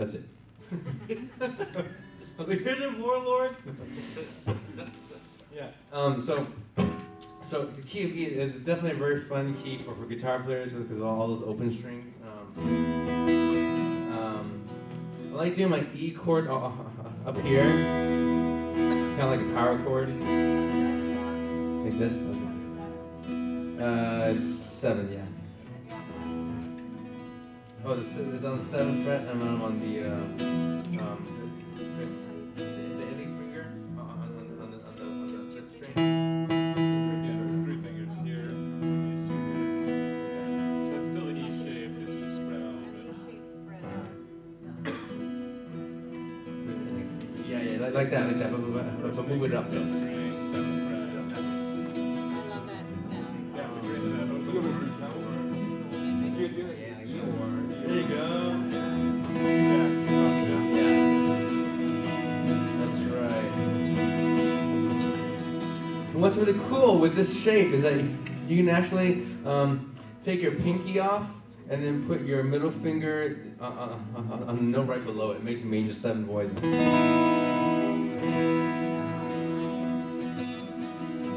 That's it. I was like, here's your warlord. Yeah. So the key is definitely a very fun key for guitar players because of all those open strings. I like doing my E chord up here, kind of like a power chord, like this. 7, yeah. Oh, it's on the 7th fret, and I'm on the index finger on the string. Yeah, 3 fingers here, these 2 here. That's still the E shape, it's just spread out a little bit. Yeah, like that, but move it up. String, 7th fret. I love that sound. Yeah, it's a great that open. Excuse me. There you go. Yeah. That's right. And what's really cool with this shape is that you can actually take your pinky off and then put your middle finger on the note right below it. It makes a major 7 voicing.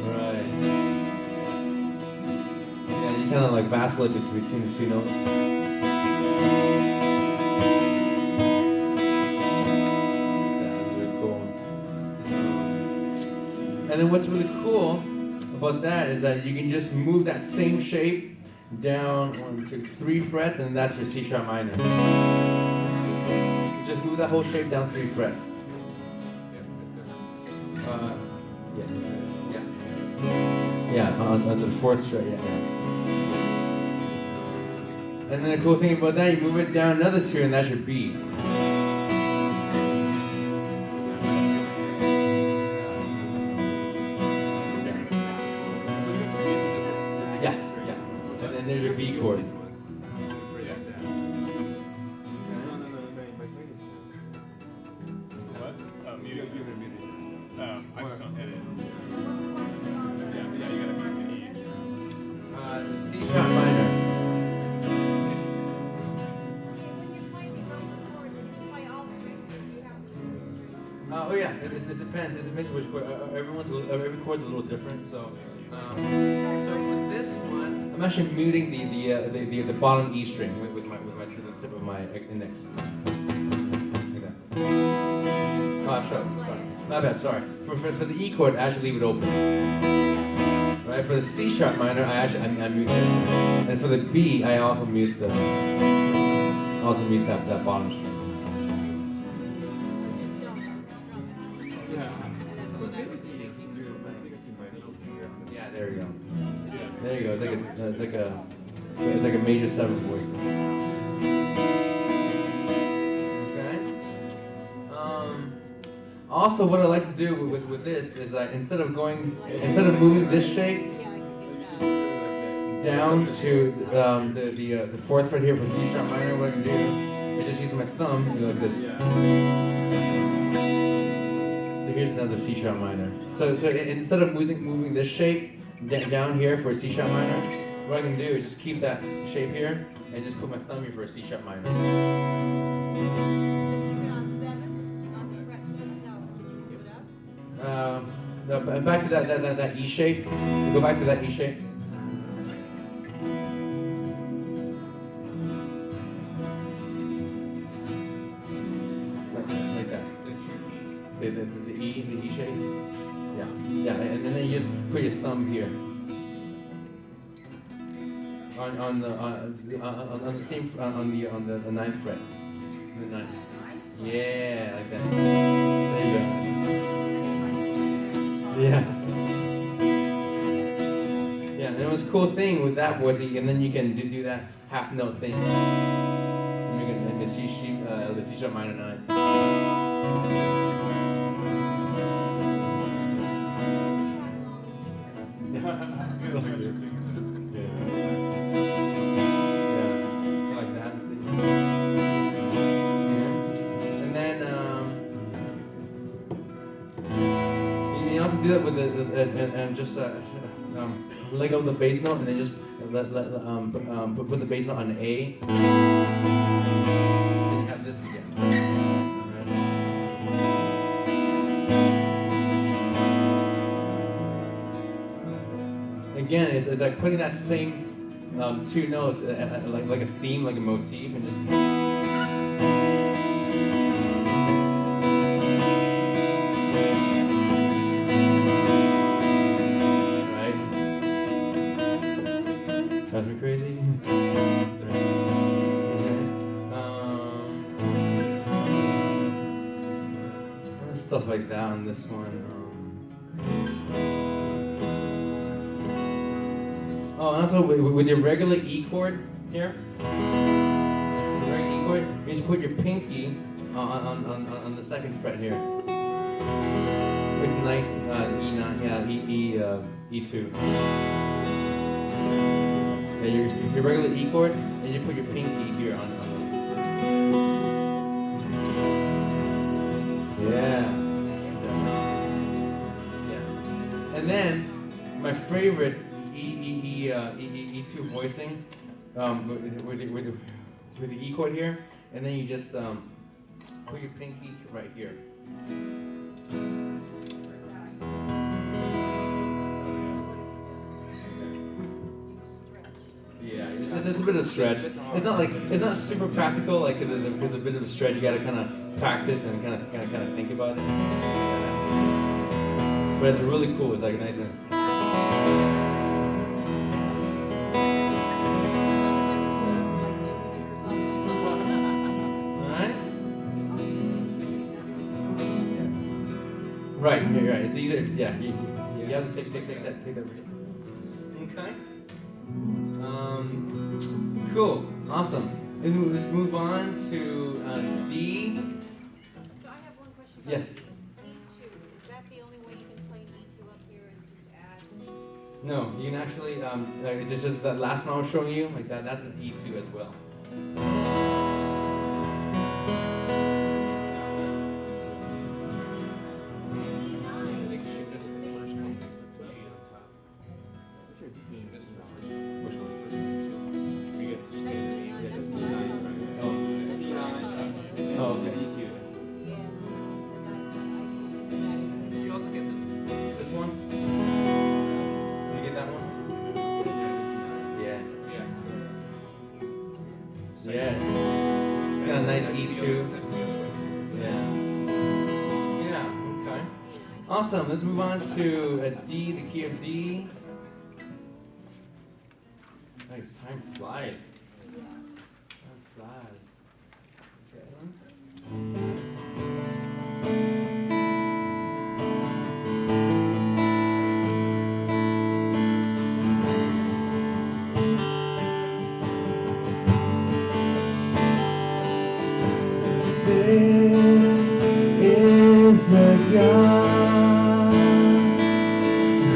Right. Yeah, you kind of like vacillate between the 2 notes. And then what's really cool about that is that you can just move that same shape down 1, 2, 3 frets, and that's your C sharp minor. You just move that whole shape down 3 frets. Yeah, on the 4th string, yeah. And then the cool thing about that, you move it down another 2, and that's your B. And there's your B chord. What? Muted. I just don't hit it. Yeah, you gotta mute the E. C sharp minor. Oh yeah, it depends. It depends which chord. Every chord's a little different. So for this one, I'm actually muting the bottom E string with the tip of my index. Like that. Oh, sorry. My bad. Sorry. For the E chord, I actually leave it open. Right. For the C sharp minor, I mute it, and for the B, I also mute that bottom string. Yeah, there you go. There you go. It's like a major 7 voice. Okay. Also, what I like to do with this is instead of moving this shape down to the 4th fret here for C sharp minor, what I can do is just use my thumb and go like this. Here's another C sharp minor. So instead of moving this shape down here for a C sharp minor, what I can do is just keep that shape here and just put my thumb here for a C sharp minor. So you get on 7, on the fret 7, no, did you give it up? Back to that E shape. Go back to that E shape. Like that. The E shape. Yeah, and then you just put your thumb here on the 9th fret. The 9th. Yeah, like that. There you go. Yeah. Yeah, and it was a cool thing with that voice, and then you can do that half note thing. And you can the C sharp minor 9. Like that. And then you can also do that with and just let go of the bass note, and then just put the bass note on A. Then you have this again. again, it's like putting that same two notes, like a theme, like a motif, and just. Right? Drives me crazy. Stuff like that on this one. Oh, and also with your regular E chord here, the regular E chord, you just put your pinky on the second fret here. It's nice E9, yeah, E2. Yeah, your regular E chord, and you put your pinky here on. Yeah. And then my favorite E2 voicing with the E chord here, and then you just put your pinky right here. Yeah, it's a bit of a stretch. It's not super practical, like because it's a bit of a stretch. You got to kind of practice and kind of think about it. But it's really cool. It's like nice and. Alright. Right. You're right. It's easier. Yeah. You have to take that. Okay. Cool. Awesome. Let's move on to D. So I have one question. Yes. E2. Is that the only way you can play E2 up here? Is just to add? No, you can actually like just that last one I was showing you, like that. That's an E2 as well. Yeah, it's got a nice E2. Yeah, okay. Awesome, let's move on to a D, the key of D. Nice, time flies. Time flies. Okay. Is a God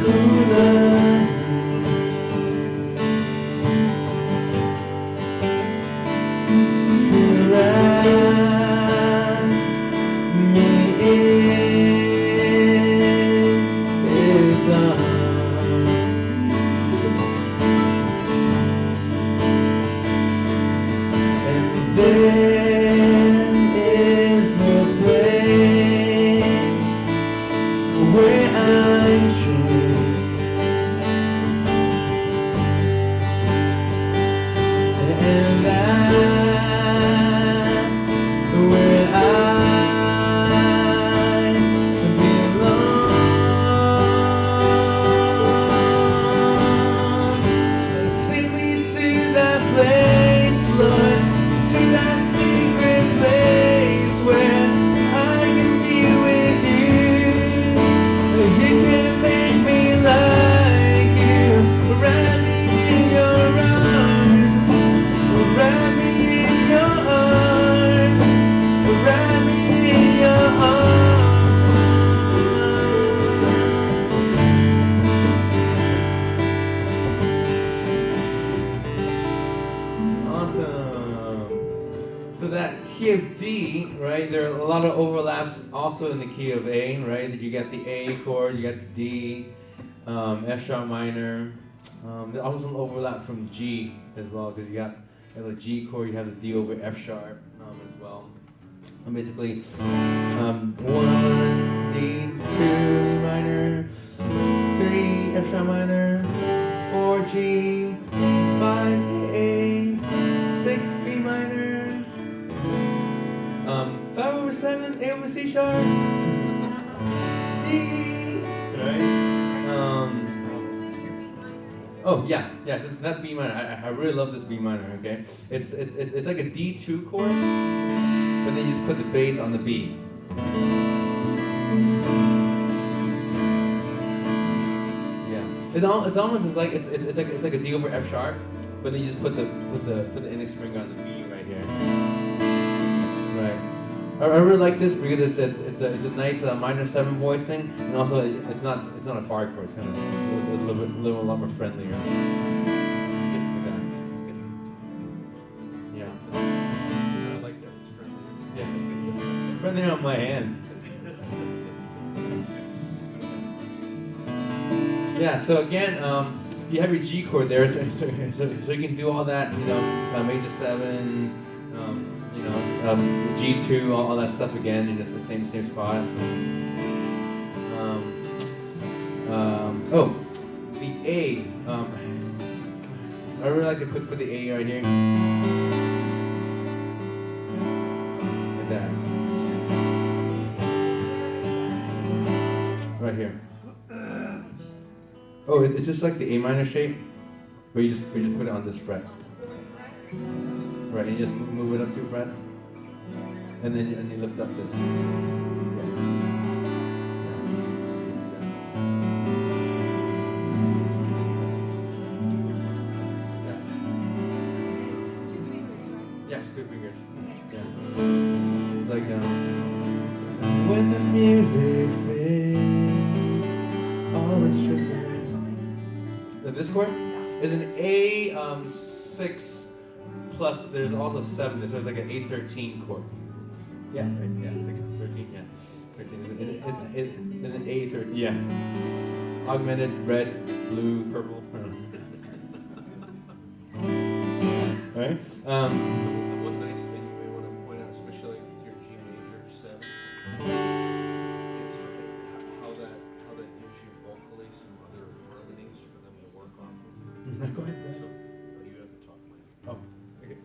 who loves me, who wraps me in His arms, and there is a place where I'm true, and that's where I belong. Take me to that place, Lord, to that secret place where I can be with you. You can make me like you. Wrap me in your arms. Wrap me in your arms. Wrap me in your arms. Awesome. So that key of D, right? There are a lot of overlaps also in the key of A, right? You got the A chord, you got the D, F sharp minor. There's also some overlap from G as well, because you have the G chord, you have the D over F sharp as well. And basically, 1, D, 2, E minor, 3, F sharp minor, G, 5 A, 6 B minor, 5 over 7, A over C sharp, D, right? Oh yeah, that B minor. I really love this B minor. Okay, it's like a D2 chord, but then you just put the bass on the B. It's almost as like it's like a D over F sharp, but then you just put the index finger on the B right here. Right. I really like this because it's a nice minor 7 voicing, and also it's not a bar chord. It's kind of a lot more friendlier. Okay. Yeah. I like that. It's friendly. Yeah. Friendlier on my hands. Yeah, so again, you have your G chord there, so you can do all that, major 7, G2, all that stuff again, and it's the same spot. The A. I really like to put the A right here. Like that. Right here. Oh, it's just like the A minor shape, but you just put it on this fret. Right, and you just move it up 2 frets, and then you lift up this. Yeah, it's 2 fingers. Yeah. Like when the music fades, all is stripped away. This chord is an A6 plus. There's also 7, so it's like an A13 chord. Yeah, right. Yeah, 6 to 13. Yeah, 13. It's an A13. Yeah, augmented red, blue, purple. Right. One nice thing you may want to point out, especially with your G major 7, is how that gives you vocally some other harmonies for them to work off of. Go ahead. So you have to talk, Mike. Oh, okay.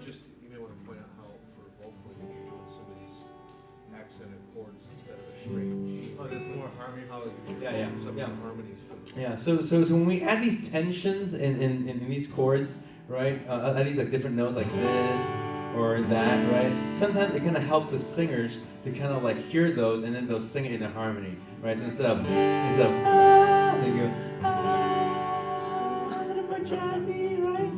Just you may want to point out how for vocally you're doing some of these accented chords instead of a straight G. Oh, there's more harmony. How Yeah. some harmonies for them. Yeah. So when we add these tensions in these chords, right? Add these like different notes like this or that, right? Sometimes it kind of helps the singers to kind of like hear those, and then they'll sing it in a harmony, right? So instead of they go a little more jazzy, right?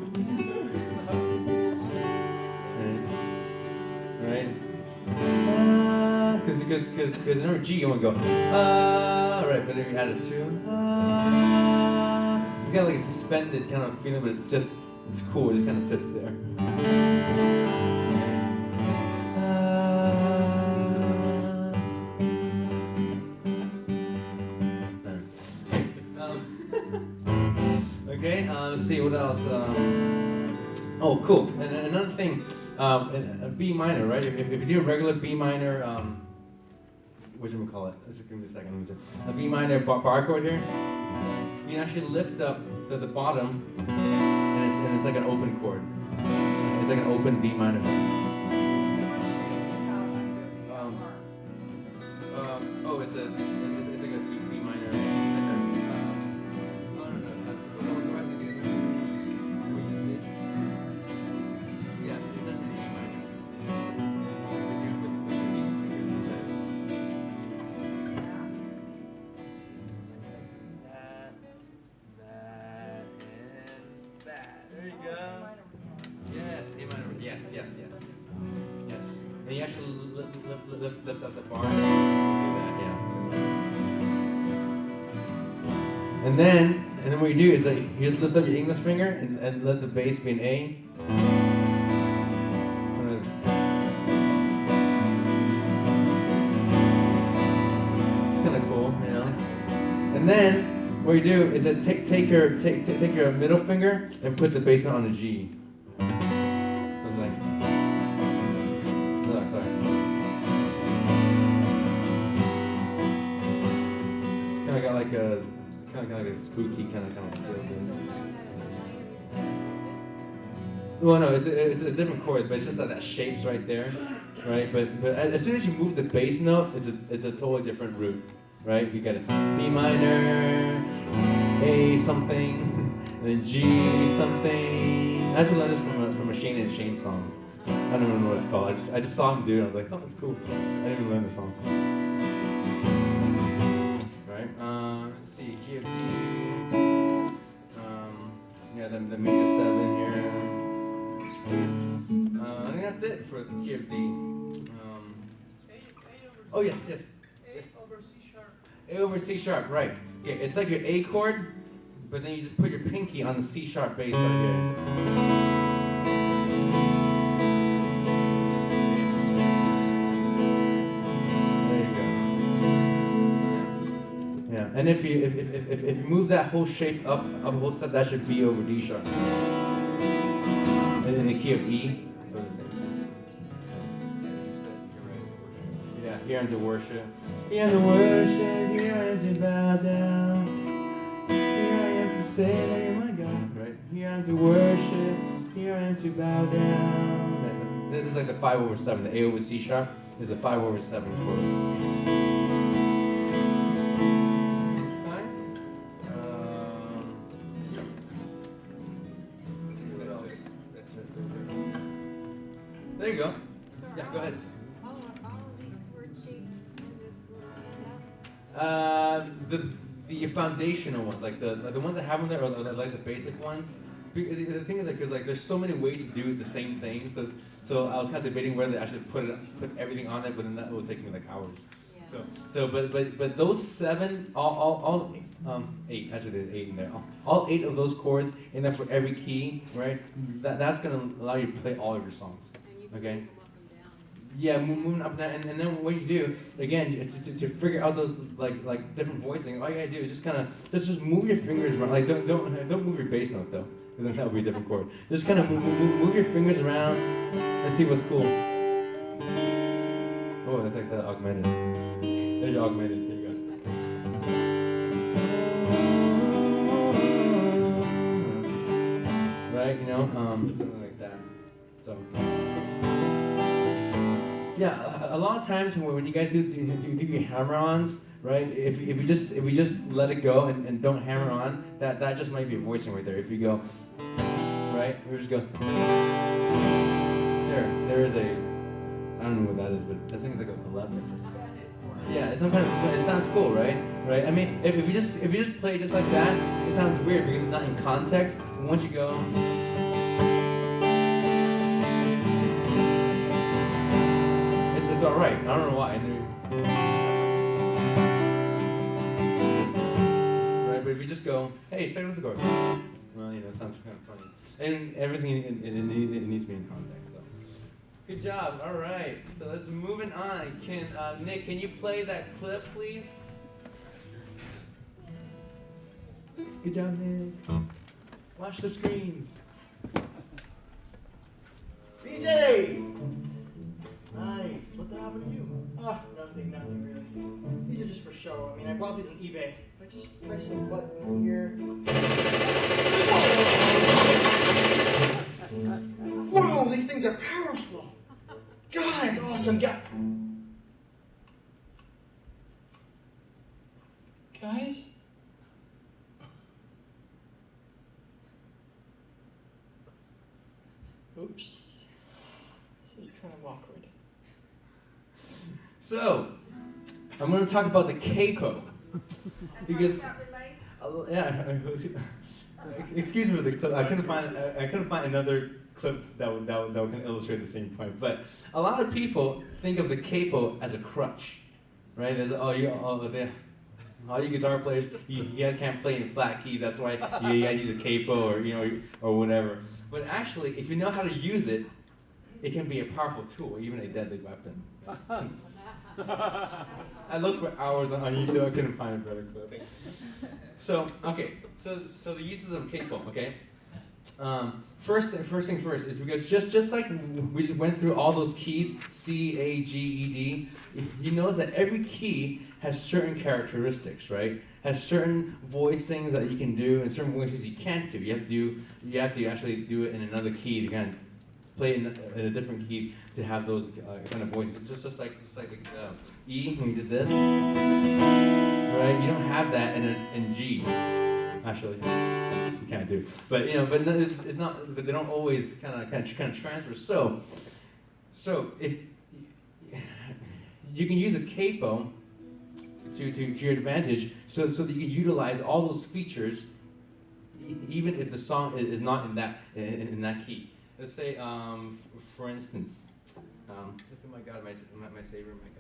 Right? Because in G you want to go right, but if you add it to it's got like a suspended kind of feeling, but it's cool. It just kind of sits there. Okay, let's see what else. Oh, cool. And another thing, a B minor, right? If you do a regular B minor, what should we call it? Just give me a second. A B minor bar chord here. You can actually lift up the bottom, and it's like an open chord. It's like an open B minor chord. It's like a B minor. Yeah, it's a B minor. With these fingers instead. That, and that. There you go. Yes, A minor. Yes. And you actually lift up the bar. Do that, yeah. And then what you do is like you just lift up your English finger and let the bass be an A. It's kind of cool, you know. And then what you do is that take your middle finger and put the bass note on the G. So it's like, oh, sorry. It's kind of got like a spooky kind of feel to it. Well, no, it's a different chord, but it's just that shape's right there, right? But as soon as you move the bass note, it's a totally different root, right? You got a B minor, A something, and then G something. I actually learned this from a Shane and Shane song. I don't even know what it's called. I just saw him do it. And I was like, oh, that's cool. I didn't even learn the song. Right? Let's see. Key of D. Yeah, the major 7 here. I think that's it for the key of D. Oh yes. A over C sharp. A over C sharp, right. Okay, it's like your A chord, but then you just put your pinky on the C sharp bass right here. And if you move that whole shape up a whole step, that should be over D sharp. And in the key of E, goes the same thing. Yeah, here I'm to worship. Here I'm to worship, here I am to bow down. Here I am to say that you're my God, right? Here I am to worship, here I am to bow down. This is like the 5 over 7, the A over C sharp is the 5 over 7 chord. There you go. Yeah, go ahead. All of these chord shapes in this little setup? The foundational ones, like the ones that have them there, are like the basic ones. The thing is, like, because like there's so many ways to do the same thing. So I was kind of debating whether I should put everything on it, but then that would take me like hours. Yeah. But those 7, all 8, actually there's 8 in there. All 8 of those chords in there for every key, right? That's gonna allow you to play all of your songs. Okay. Move them up and down. Yeah, moving up and down, and then what you do again to figure out those like different voicing. All you gotta do is just kind of just move your fingers around. Like don't move your bass note though, because then that would be a different chord. Just kind of move your fingers around and see what's cool. Oh, that's like the augmented. There's your augmented. Here you go. Right, you know, something like that. So. Yeah, a lot of times when you guys do your hammer-ons, right? If you just let it go and don't hammer on, that just might be a voicing right there. If you go, right? We just go. There is a, I don't know what that is, but I think it's like a 11. Yeah, sometimes it sounds cool, right? Right? I mean, if you just play it just like that, it sounds weird because it's not in context. But once you go. It's all right. I don't know why. Right, but if you just go, hey, check this chord. Well, you know, it sounds kind of funny. And everything it needs to be in context. So, good job. All right. So let's moving on. Nick, can you play that clip, please? Good job, Nick. Watch the screens. BJ! Nice. What the happened to you? Ah, nothing really. These are just for show. I mean, I bought these on eBay. I just press a button here. Whoa, these things are powerful. God, it's awesome. Guys? Oops. This is kind of awkward. So, I'm going to talk about the capo. Because, yeah, excuse me for the clip. I couldn't find another clip that would kind of illustrate the same point. But a lot of people think of the capo as a crutch, right? There's all you guitar players, you guys can't play in flat keys. That's why you guys use a capo or whatever. But actually, if you know how to use it, it can be a powerful tool, even a deadly weapon. I looked for hours on YouTube. I couldn't find a better clip. So the uses of capo. Okay. First thing first is because just like we just went through all those keys, C, A, G, E, D. You notice that every key has certain characteristics, right? has certain voicings that you can do and certain voices you can't do. You have to actually do it in another key to kind of play in a different key to have those kind of voices. Just like E when we did this, right? You don't have that in G. Actually, you can't do. But but it's not. But they don't always kind of transfer. So if you can use a capo to your advantage, so that you can utilize all those features, even if the song is not in that key. Let's say, for instance, my God, my Savior, my God.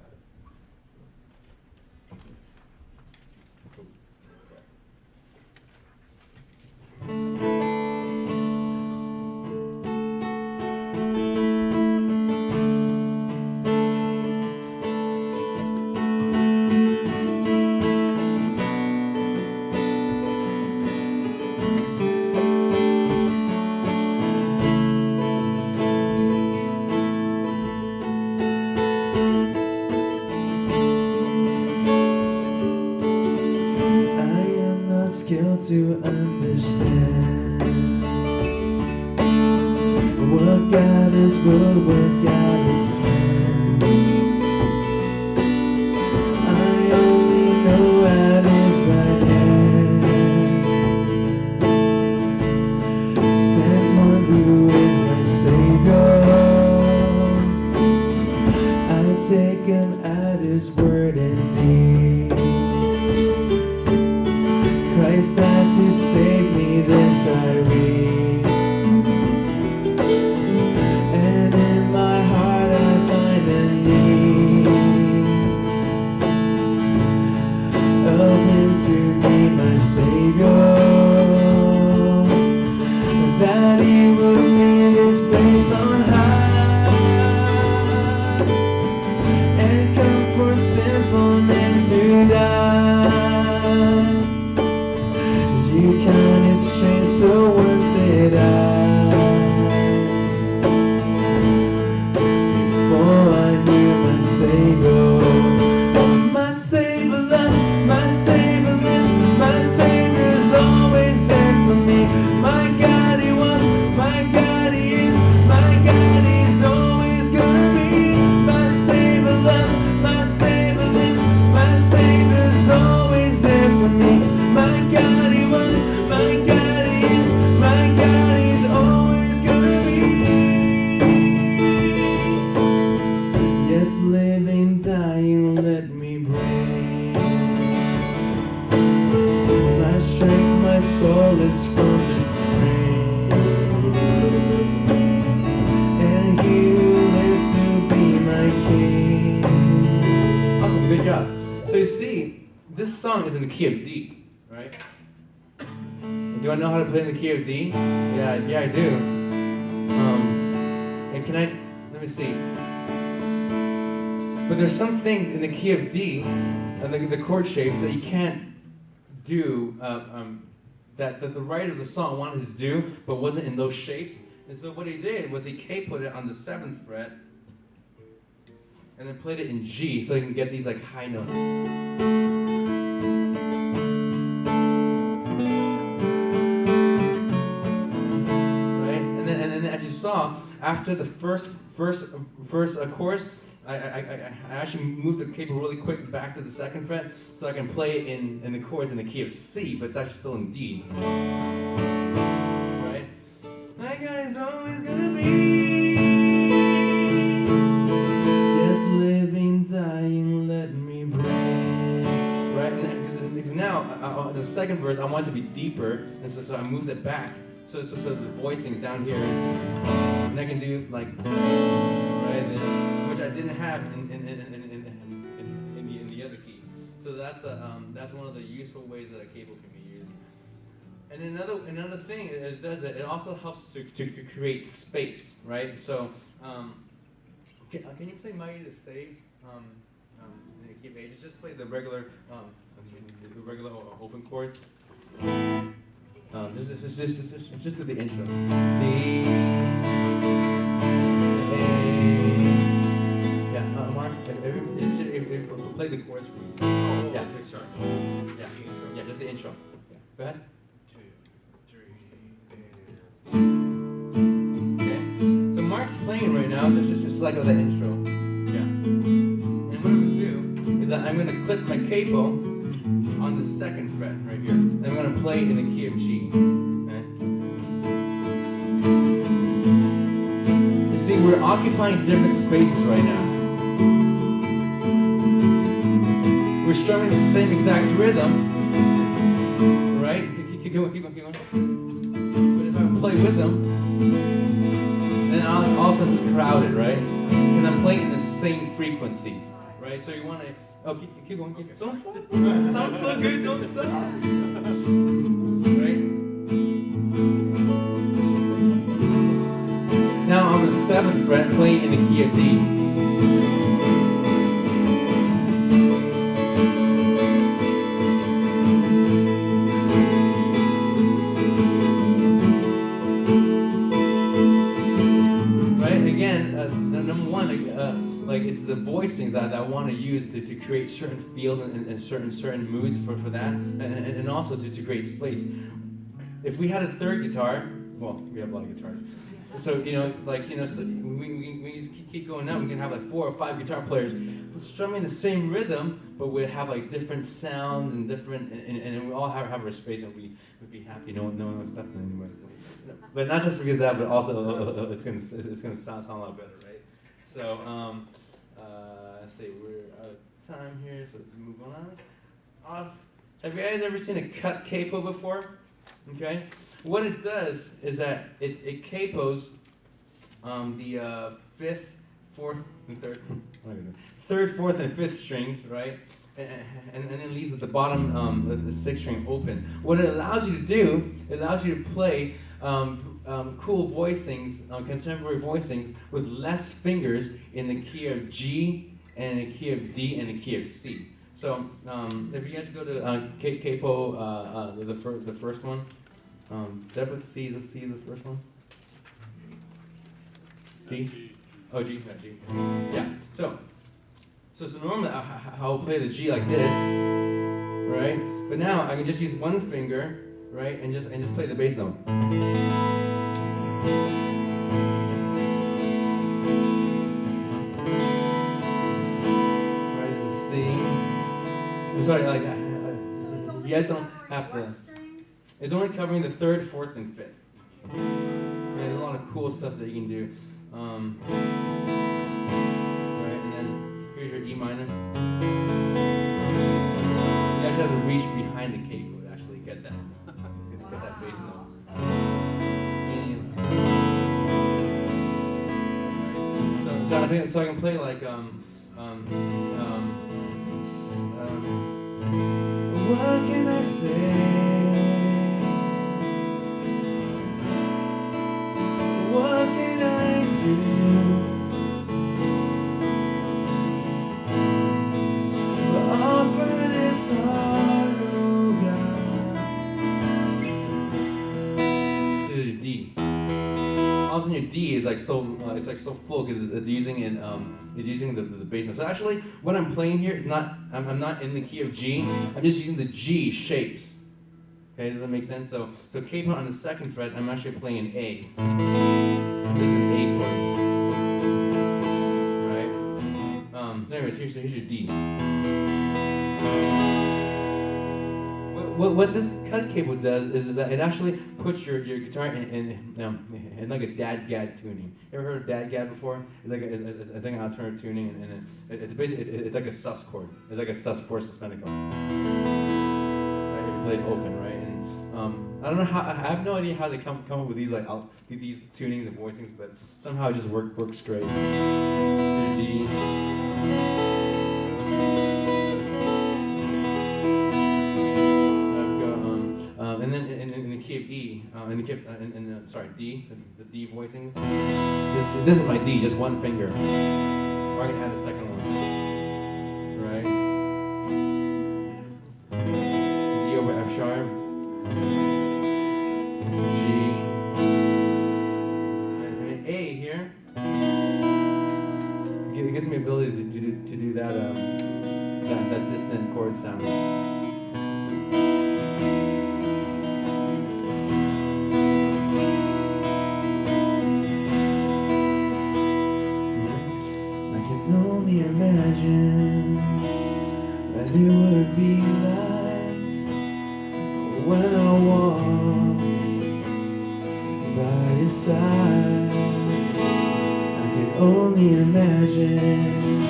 To understand what God is will, what God is plan. I only know at His right hand stands one who is my Savior. I take Him at His word indeed. Christ died to save me, this I read. And in my heart I find a need of Him to be my Savior, that He would leave His place on high and come for sinful men to die. You counted strange, so once did I. Before I knew my Savior, my Savior loves, my Savior lives, my Savior's always there for me. My God, He was, my God, He is, my God, He's always gonna be. My Savior loves, my Savior lives, my Savior's always there for me. My God, He was, my God, He is, my God, He's always gonna be. Yes, living, dying, let me bring my strength, my solace from the spring, and He who lives to be my King. Awesome, good job. So you see, this song is in the key of D. Right? Do I know how to play in the key of D? Yeah, I do. And let me see. But there's some things in the key of D, the chord shapes that you can't do, that the writer of the song wanted to do, but wasn't in those shapes. And so what he did was he capoed it on the 7th fret, and then played it in G, so you can get these like high notes. As you saw, after the first chorus, I actually moved the capo really quick back to the 2nd fret, so I can play it in the chorus in the key of C, but it's actually still in D. Right? My God is always gonna be. Yes, living, dying, let me breathe. Right? Because now, the 2nd verse, I want it to be deeper, and so I moved it back. So the voicing's down here, and I can do like right this, which I didn't have in the other key. So that's one of the useful ways that a capo can be used. And another thing it does it also helps to create space, right? So can you play Mighty to Save? In the key of A? Just play the regular open chords. Just do the intro. D, A. Yeah, Mark, play the chorus for me. Oh, yeah. okay, sorry. Yeah. Go ahead. 2, 3, and... Okay. So Mark's playing right now, just like with that intro. Yeah. And what I'm gonna do is that I'm gonna click my capo on the 2nd fret right here. And I'm gonna play in the key of G. Okay. You see, we're occupying different spaces right now. We're strumming the same exact rhythm, right? Keep going, keep going, keep going. But if I play with them, then all of a sudden it's crowded, right? Because I'm playing in the same frequencies, right? So you want to, oh, keep going, keep going. Don't stop. It sounds so good, don't stop. Right? Now on the 7th fret, playing in the key of D. Like it's the voicings that I want to use to create certain feels and certain moods for that, and also to create space. If we had a 3rd guitar, well, we have a lot of guitars, so so we keep going up. We can have like 4 or 5 guitar players strumming the same rhythm, but we have like different sounds and different, and we all have our space, and we'd be happy. No one knows stuff anymore. But not just because of that, but also it's gonna sound a lot better, right? So, let's see, we're out of time here, so let's move on. Have you guys ever seen a cut capo before? Okay? What it does is that it capos the 5th, 4th, and 3rd, 3rd, 4th, and 5th strings, right? And then leaves at the bottom the 6th string open. What it allows you to do, it allows you to play cool voicings, contemporary voicings with less fingers in the key of G and the key of D and the key of C. So if you guys go to capo, the first one, did I put C? Is C the first one? D? Oh, G. Yeah, G. Yeah. So normally I'll play the G like this, right? But now I can just use one finger, right, and just play the bass note. Right, this is C. I'm sorry, like you guys don't have to. It's only covering the 3rd, 4th, and 5th. And there's a lot of cool stuff that you can do. Right, and then here's your E minor. You actually have to reach behind the capo to actually get that bass note. Right. So I can play like what can I say? What can I do? But offer this heart, oh God. This is your D. All of a sudden your D is like so it's like so full because it's using the bass note. So actually, what I'm playing here is not I'm not in the key of G. I'm just using the G shapes. Okay, does that make sense? So capo on the 2nd fret, I'm actually playing an A. This is an A chord, right? So anyways, here's your D. What this cut capo does is that it actually puts your guitar in like a dadgad tuning. You ever heard of dadgad before? It's like I think an alternative tuning, and it's basically it's like a sus chord. It's like a sus4 suspended chord. Right, if you play it open, right? And I don't know how. I have no idea how they come up with these these tunings and voicings, but somehow it just works great. Your D. And then in the key of E, D, the D voicings. This is my D, just one finger. Or I can add a second one, right? D over F sharp, G, and an A here. It gives me the ability to do that that dissonant chord sound. can only imagine what it would be like when I walk by your side. I can only imagine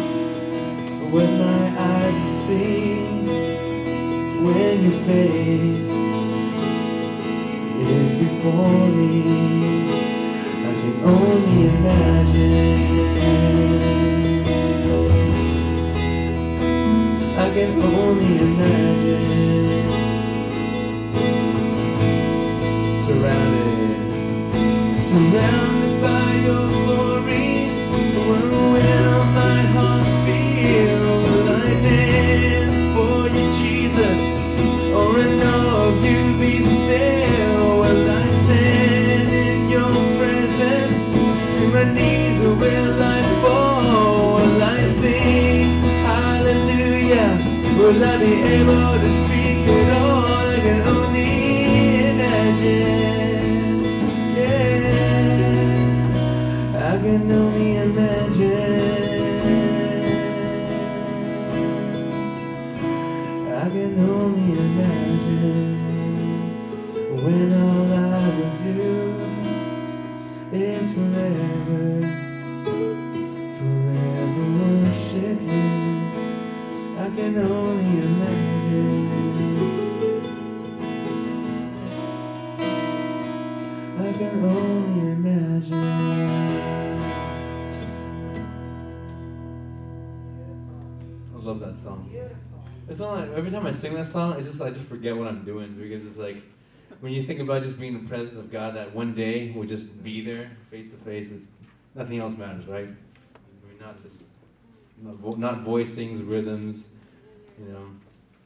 what my eyes will see when your face is before me. I can only imagine. I can only imagine. Surrounded by your glory, where will my heart feel? Will I dance for you, Jesus, or in awe of you be still? Will I stand in your presence? To my knees, or will I fall? Will I sing hallelujah? Will I be able to speak at all? I can only imagine. Yeah, I can only imagine. I can only imagine when all I would do is forever, forever worship you. I can only imagine. I can only imagine. I love that song. It's not like every time I sing that song, it's just I just forget what I'm doing, because it's like when you think about just being in the presence of God, that one day we'll just be there face to face, and nothing else matters, right? We're not just not voicings, rhythms,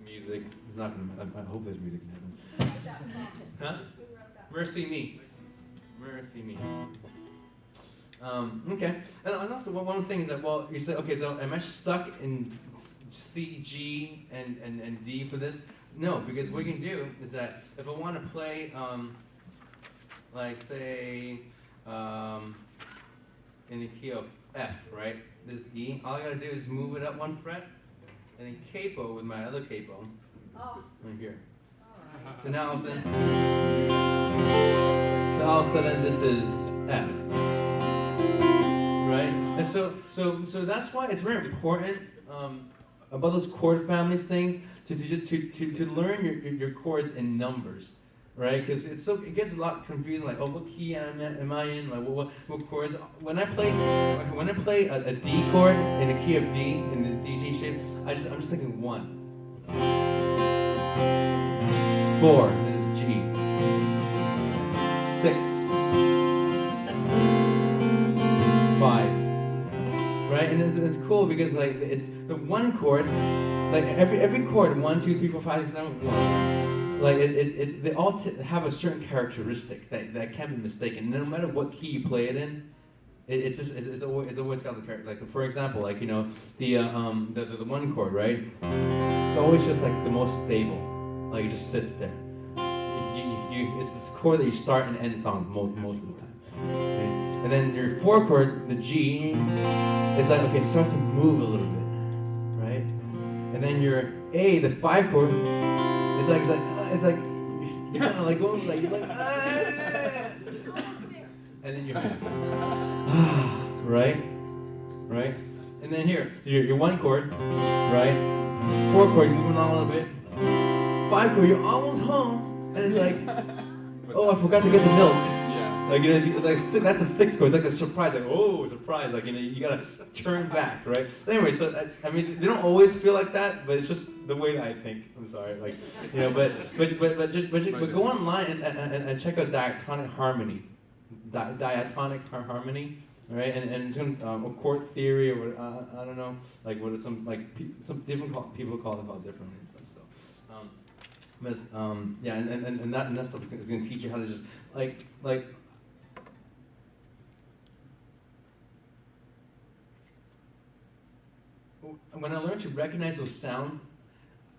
music. It's not gonna. I hope there's music in heaven. Huh? Mercy me. Mercy me. Okay. And also, one thing is that, well, you say, okay, am I stuck in C, G, and D for this? No, because what you can do is that if I want to play, like, say, in the key of F, right? This is E. All I gotta do is move it up one fret, and then capo with my other capo. Right here. So now all of a sudden this is F, right? And so that's why it's very important about those chord families things to learn your chords in numbers, right? Because it gets a lot confusing. Like, oh, what key am I in? Like, what chords? When I play a D chord in a key of D in the DJ shape, I'm just thinking 1. 4, this is G. 6, 5, right? And it's cool because like it's the one chord, like every chord, 1, 2, 3, 4, 5, 6, 7, 1. Like they all have a certain characteristic that can't be mistaken. No matter what key you play it in, it's always got the character. Like for example, like the one chord, right? It's always just like the most stable. Like it just sits there. It's this chord that you start and end songs most of the time. Okay? And then your 4 chord, the G, it's like, okay, it starts to move a little bit, right? And then your A, the 5 chord, it's like you're kind of like going like and then you're right, and then here your 1 chord, right? 4 chord, you're moving on a little bit. 5 chord, you're almost home. And it's like, oh, I forgot to get the milk. Yeah. Like, that's a 6 chord. It's like a surprise. Like, oh, surprise. Like, you gotta turn back, right? Anyway, so, I mean, they don't always feel like that, but it's just the way that I think. I'm sorry. Like, but go online and check out diatonic harmony. Diatonic harmony, right? And it's a chord theory, or what, I don't know, like, what are some different people call it differently and stuff, so. Yeah, and that stuff is going to teach you how to just like when I learn to recognize those sounds,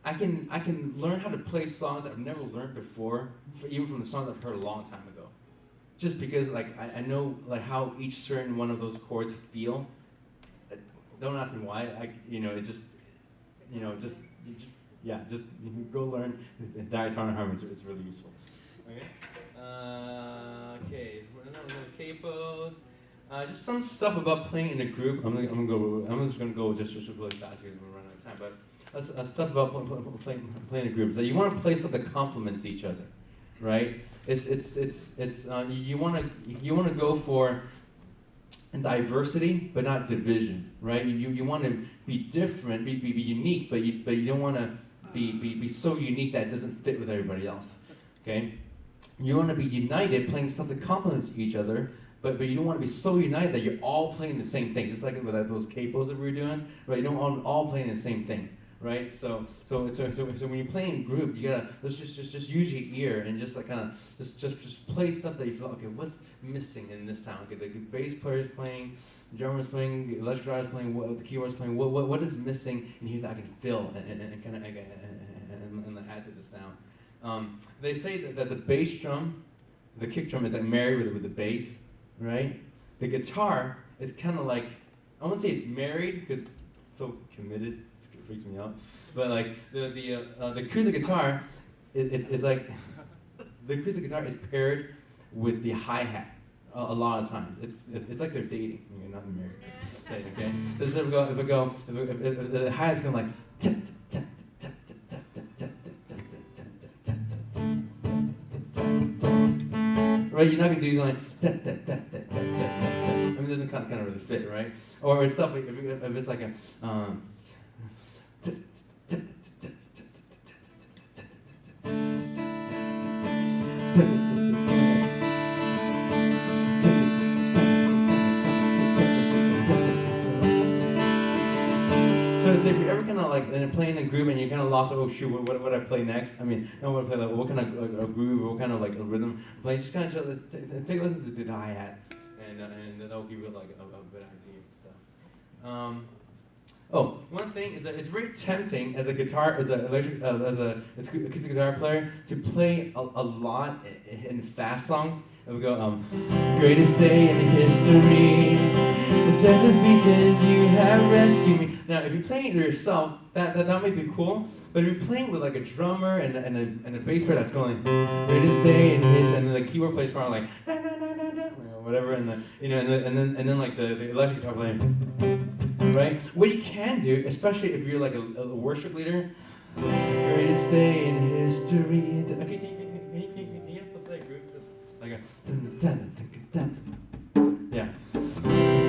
I can learn how to play songs that I've never learned before, even from the songs I've heard a long time ago. Just because like I know like how each certain one of those chords feel. don't ask me why. It just, just you can go learn the diatonic harmonies. It's really useful. Okay. Okay. Capos. Just some stuff about playing in a group. I'm just gonna go just really fast here. We're running out of time. But stuff about playing in a group is that you want to play stuff that complements each other, right? You want to go for diversity, but not division, right? You want to be different, be unique, but you don't want to be so unique that it doesn't fit with everybody else. Okay? You want to be united, playing stuff that complements each other, but you don't want to be so united that you're all playing the same thing. Just like with those capos that we were doing, right? You don't all playing the same thing, right? So when you play in group, you gotta just use your ear and just like kind of just play stuff that you feel, okay, what's missing in this sound? Okay, the bass player's playing, the drummer's playing, the electric guitar's playing, the keyboard's playing. What is missing in here that I can fill and kind of add to the sound? They say that the bass drum, the kick drum is like married with the bass, right? The guitar is kind of like, I won't say it's married because it's so committed, it freaks me out. But like the acoustic guitar, it's like the acoustic guitar is paired with the hi-hat a lot of times. It's like they're dating. You're not married. Okay. If the hi-hat's going like. Right, you're not gonna do something like I mean, it doesn't kind of really fit, right? Or stuff like if it's like a So if you're ever kind of like playing in a group and you're kind of lost, oh shoot, what would I play next? I mean, I want to play like what kind of a groove or what kind of like a rhythm play. Just kind of take a listen to the hi-hat, and that'll give you like a good idea and stuff. One thing is that it's very tempting as a acoustic guitar player to play a lot in fast songs. And we go, greatest day in history, the gentleness beaten, you have rescued me. Now, if you're playing it yourself, that might be cool. But if you're playing with like a drummer and a bass player that's going, greatest day in history, and then the keyboard plays probably like, da, da, da, da, da, whatever, and then like the electric guitar playing, right? What you can do, especially if you're like a worship leader, greatest day in history. Okay, can you have to play a group? Like a yeah.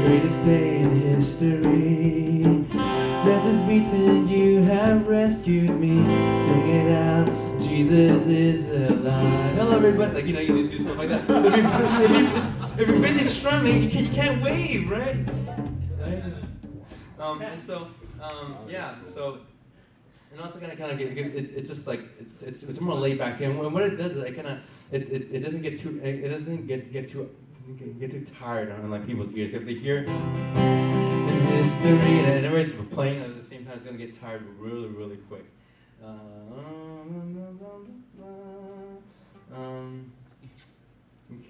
Greatest day in history. Death is beaten, you have rescued me. Sing it out, Jesus is alive. Hello everybody. Like you need to do stuff like that. If you're busy strumming, you can't wave, right? And so so. And also kind of get it's just like it's more laid back too. And what it does is it doesn't get too tired on like people's ears. If they hear in history and everybody's playing at the same time, it's gonna get tired really quick.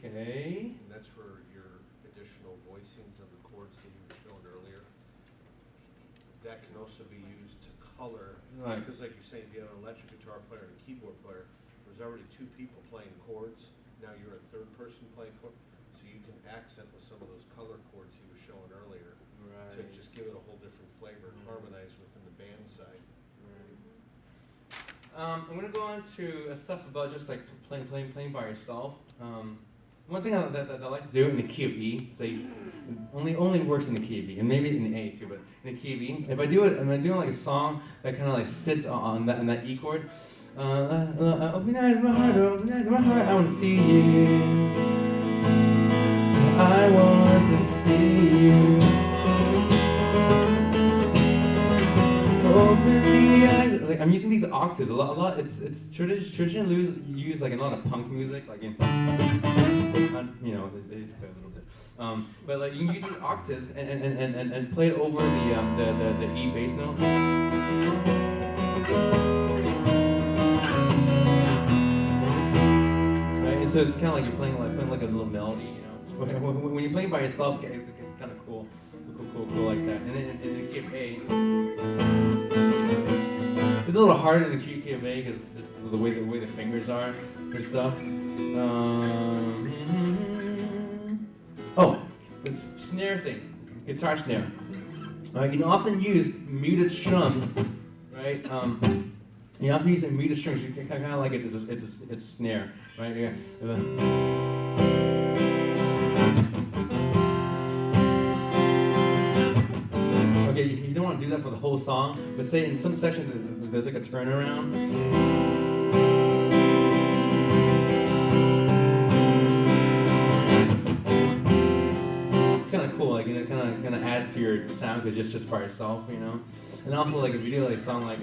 Okay. And that's where your additional voicings of the chords that you were showing earlier. That can also be used to color. Right. Because like you're saying, if you have an electric guitar player and a keyboard player, there's already two people playing chords. Now you're a third person playing chords. So you can accent with some of those color chords he was showing earlier. Right. To just give it a whole different flavor and harmonize within the band side. Right. I'm going to go on to stuff about just like playing by yourself. One thing that I like to do in the key of E, say only works in the key of E, and maybe in the A too, but in the key of E. If I do it, I'm doing like a song that kind of like sits on that E chord. Open your eyes, my heart, open your eyes, my heart, I want to see you. I want to see you. Open the eyes. Like I'm using these octaves a lot. It's traditionally used like in a lot of punk music, like in. They play a little bit, but like you can use these octaves and play it over the E bass note. Right, and so it's kind of like you're playing like a little melody, When you're playing by yourself, it's kind of cool like that. And then A. It's a little harder than the key of A because it's just the way the fingers are and stuff. Oh, this snare thing, guitar snare. You can often use muted strums, right? You have to use muted strings. You kind of like it's a snare, right? Yeah. Okay, you don't want to do that for the whole song, but say in some sections there's like a turnaround. It's kind of cool, like, you know, kind of adds to your sound because it's just by yourself, you know. And also, like, if you do like a song like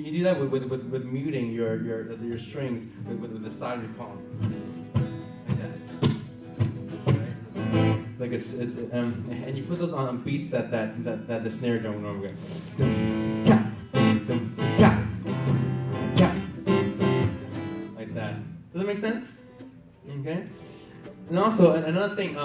you do that with muting your strings with the side of your palm, like that. Right? And you put those on beats that the snare drum normally goes. Like that. Does that make sense? Okay. And also, another thing,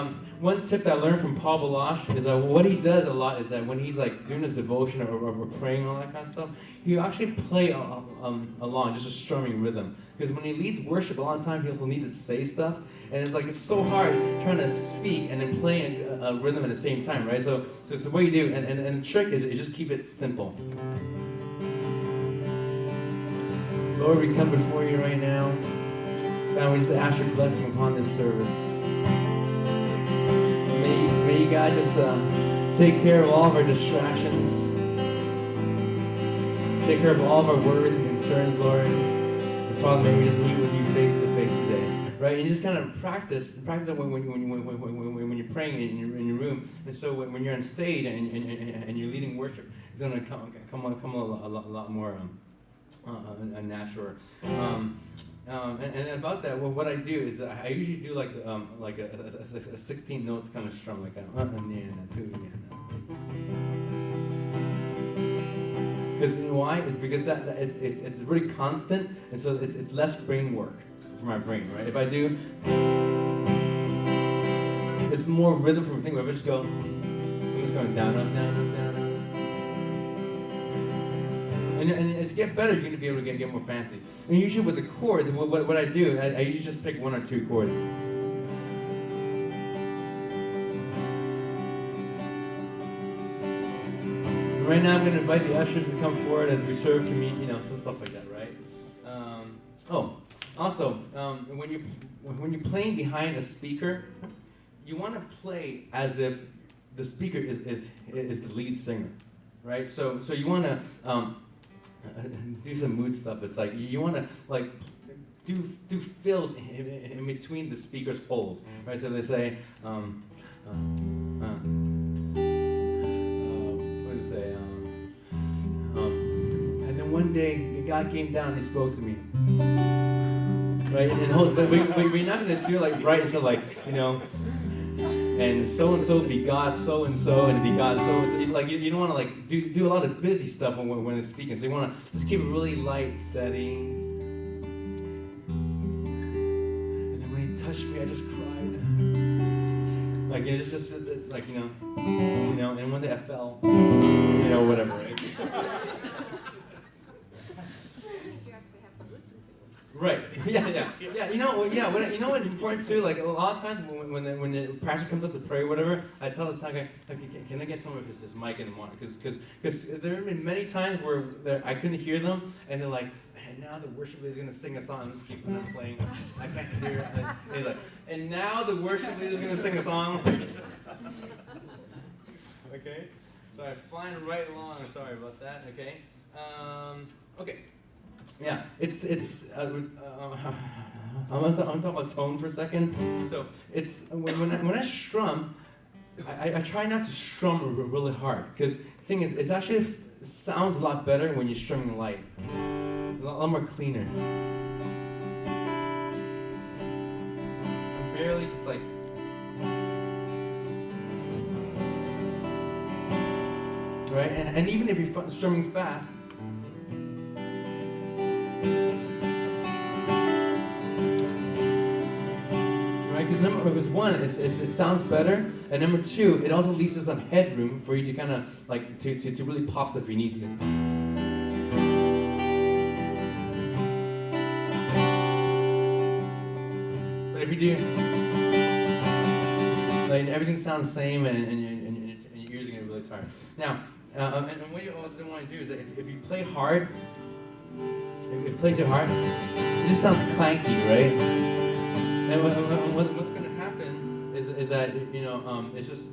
one tip that I learned from Paul Balash is that what he does a lot is that when he's like doing his devotion or praying and all that kind of stuff, he'll actually play along, just a strumming rhythm. Because when he leads worship, a lot of times he'll need to say stuff, and it's so hard trying to speak and then play a rhythm at the same time, right? So what you do, and the trick is just keep it simple. Lord, we come before you right now. God, we just ask your blessing upon this service. May you, God, just take care of all of our distractions. Take care of all of our worries and concerns, Lord. And Father, may we just meet with you face to face today, right? And just kind of practice it when you're praying in your room. And so when you're on stage and you're leading worship, it's going to come a lot more natural. And about that, what I do is I usually do like a 16 note kind of strum, like that. Because you know why? It's because it's really constant, and so it's less brain work for my brain, right? If I do, it's more rhythm from my finger. If I just go, I'm just going down, up, down, up, down, up. And as you get better, you're going to be able to get more fancy. And usually with the chords, what I do, I usually just pick one or two chords. Right now, I'm going to invite the ushers to come forward as we serve communion, you know, so stuff like that, right? Also, when you're playing behind a speaker, you want to play as if the speaker is the lead singer, right? So you want to do some mood stuff. It's like you want to like do fills in between the speaker's holes, right? So they say, what do they say? And then one day God came down and He spoke to me, right? And holes, but we're not gonna do it like right until like, you know. And so begot so and begot so and so. Like you don't want to like do a lot of busy stuff when it's speaking. So you want to just keep it really light, steady. And then when He touched me, I just cried. Like it's just like you know. And one day I fell, you know, whatever. Right? Right. Yeah. You know what's important too. Like a lot of times when the pastor comes up to pray or whatever, I tell the guy, can I get some of his mic in the morning? Because there have been many times where I couldn't hear them, and they're like, and now the worship leader is gonna sing a song. I'm just keeping on playing. I can't hear it. And he's like, and now the worship leader is gonna sing a song. Okay. So I'm flying right along. Sorry about that. Okay. Okay. Yeah, I'm talking about tone for a second. So it's when I strum, I try not to strum really hard because the thing is, it actually sounds a lot better when you're strumming light, a lot more cleaner. I'm barely just like. Right, and even if you're strumming fast. because one, it sounds better, and number two, it also leaves us some headroom for you to kind of like to really pop stuff if you need to. But if you do, like everything sounds the same, and your ears are gonna be really tired. Now, and what you also don't want to do is that if you play hard, if you play too hard, it just sounds clanky, right? And what's going to happen is that it's just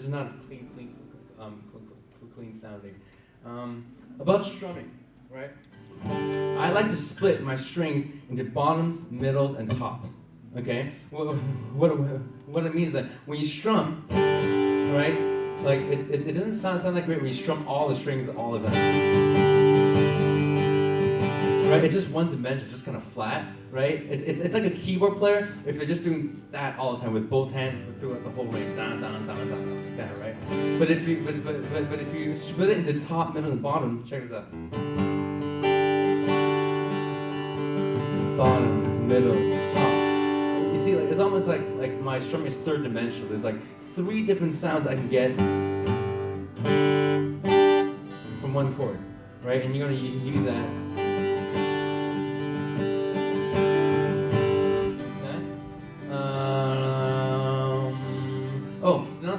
not clean sounding. About strumming, right? I like to split my strings into bottoms, middles, and top. Okay. What it means is that when you strum, right? Like it doesn't sound that great when you strum all the strings all the time. Right, it's just one dimension, just kind of flat, right? It's like a keyboard player if they're just doing that all the time with both hands throughout the whole range, down, like that, right? But if you split it into top, middle, and bottom, check this out. Bottoms, middles, tops. You see, like it's almost like my strumming is third dimensional. There's like 3 different sounds I can get from one chord, right? And you're gonna use that.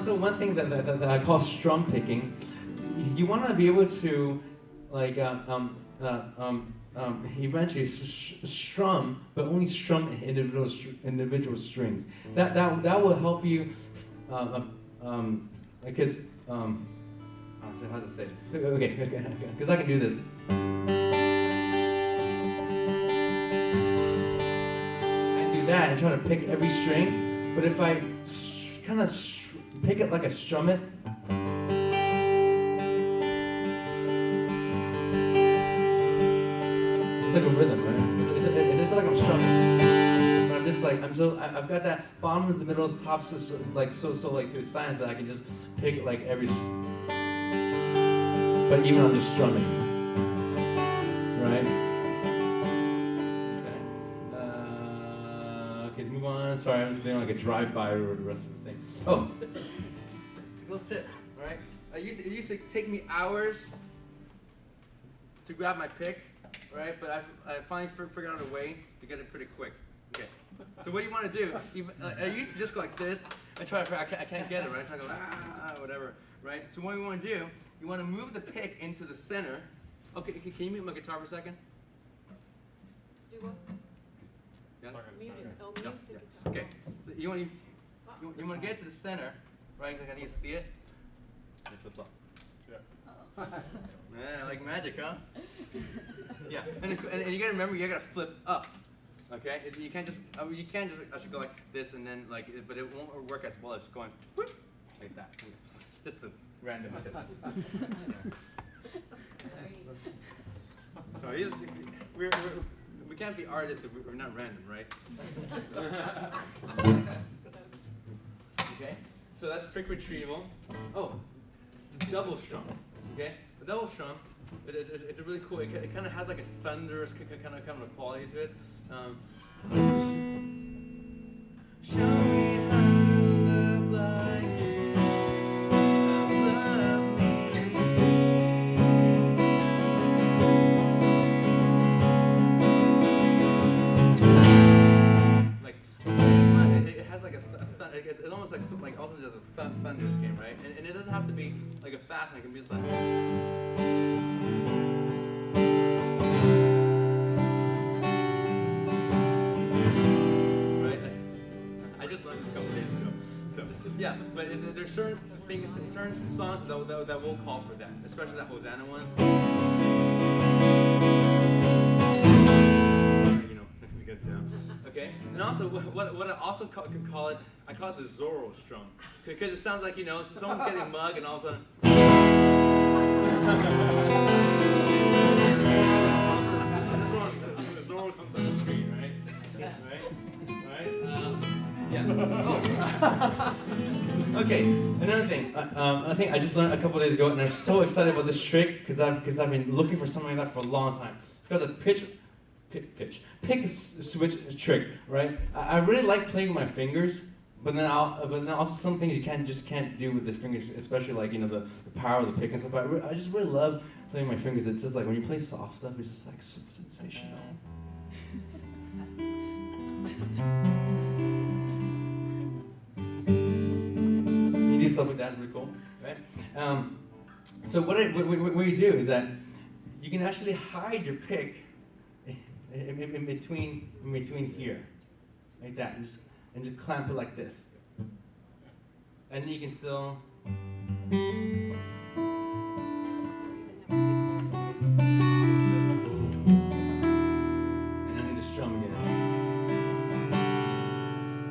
So one thing that I call strum picking, you want to be able to like eventually strum, but only strum individual strings. That will help you. Because how's it say? Okay, because I can do this. I do that and try to pick every string, but if I kind of pick it like I strum it. It's like a rhythm, right? It's just like I'm strumming. But I'm just like I've got that bottoms, the middles, tops, so like to a science that I can just pick like every. But even I'm just strumming, right? Okay, let's move on. Sorry, I'm just doing like a drive-by or the rest of the thing. Oh, little tip, right? It used to take me hours to grab my pick, right? But I finally figured out a way to get it pretty quick. Okay. So what you want to do? I used to just go like this and try to. I can't get it, right? I try to go whatever, right? So what you want to do? You want to move the pick into the center. Okay, can you mute my guitar for a second? Do what? Yeah? Mute it. Oh, mute the guitar. Okay. So you want to get it to the center, right? Like I need to see it. And flip flop. Yeah, like magic, huh? Yeah, and you gotta remember you gotta flip up. Okay, you can't just actually go like this and then like, but it won't work as well as going whoop, like that. Just a random tip. Sorry, we can't be artists if we're not random, right? Okay, so that's pick retrieval. Oh, double strum. Okay, the double strum. It's a really cool. It kind of has like a thunderous kind of a quality to it. Show me how to love like you. Love me. Like it has like it's almost like also just a thunderous game, right? And it doesn't have to be like a fast one. It can be just like. Yeah, but there's certain songs that will call for that, especially that Hosanna one. You know, we get it down. Okay, and also what I also can call it, I call it the Zorro strum, because it sounds like someone's getting mugged and all of a sudden. The Zorro comes on the screen, right? Right? Yeah. Okay, another thing. I think I just learned a couple days ago, and I'm so excited about this trick because I've been looking for something like that for a long time. It's called the pitch switch trick, right? I really like playing with my fingers, but then also some things you can't do with the fingers, especially like the power of the pick and stuff. I just really love playing with my fingers. It's just like when you play soft stuff, it's just like so sensational. You do stuff like that, it's really cool, right? So what you do is that you can actually hide your pick in between here, like that, and just clamp it like this, and then you can still. And then the strum again,